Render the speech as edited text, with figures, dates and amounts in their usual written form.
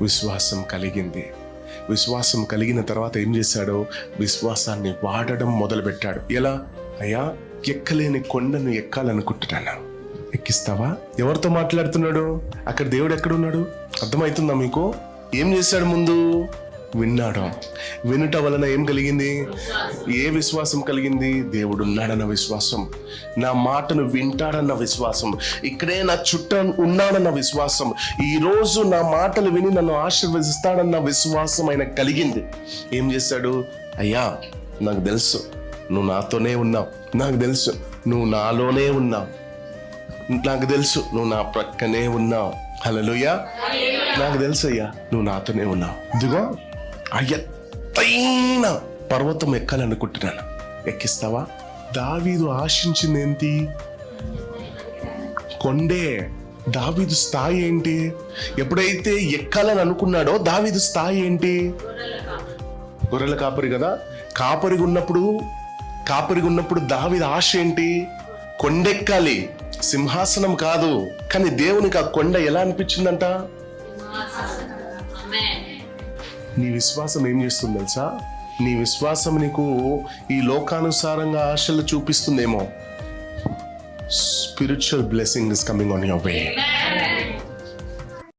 విశ్వాసం కలిగింది. విశ్వాసం కలిగిన తర్వాత ఏం చేశాడు? విశ్వాసాన్ని వాడడం మొదలుపెట్టాడు. ఎలా? అయ్యా, ఎక్కలేని కొండను ఎక్కాలనుకుంటున్నాను, ఎక్కిస్తావా? ఎవరితో మాట్లాడుతున్నాడు? అక్కడ దేవుడు ఎక్కడున్నాడు? అర్థమవుతుందా మీకు? ఏం చేశాడు? ముందు విన్నాడు. వినుట వలన ఏం కలిగింది? ఏ విశ్వాసం కలిగింది? దేవుడు ఉన్నాడన్న విశ్వాసం, నా మాటను వింటాడన్న విశ్వాసం, ఇక్కడే నా చుట్టూ ఉన్నాడన్న విశ్వాసం, ఈ రోజు నా మాటలు విని నన్ను ఆశీర్వదిస్తాడన్న విశ్వాసం ఆయన కలిగింది. ఏం చేశాడు? అయ్యా, నాకు తెలుసు నువ్వు నాతోనే ఉన్నావు, నాకు తెలుసు నువ్వు నాలోనే ఉన్నావు, నాకు తెలుసు నువ్వు నా ప్రక్కనే ఉన్నావు. హల్లెలూయా. నాకు తెలుసు అయ్యా, నువ్వు నాతోనే ఉన్నావు. ఇదిగో ఆ ఎత్తైన పర్వతం ఎక్కాలనుకుంటున్నాను, ఎక్కిస్తావా? దావీదు ఆశించింది ఏంటి? కొండే. దావీదు స్థాయి ఏంటి? ఎప్పుడైతే ఎక్కాలని అనుకున్నాడో దావీదు స్థాయి ఏంటి? గొర్రెల కాపరి కదా. కాపరిగా ఉన్నప్పుడు దావీదు ఆశ ఏంటి? కొండెక్కాలి, సింహాసనం కాదు. కానీ దేవునికి ఆ కొండ ఎలా అనిపించిందంట? నీ విశ్వాసం ఏం చేస్తుంది తెలుసా? నీ విశ్వాసం నీకు ఈ లోకానుసారంగా ఆశలు చూపిస్తుందేమో. Spiritual blessing is coming on your way.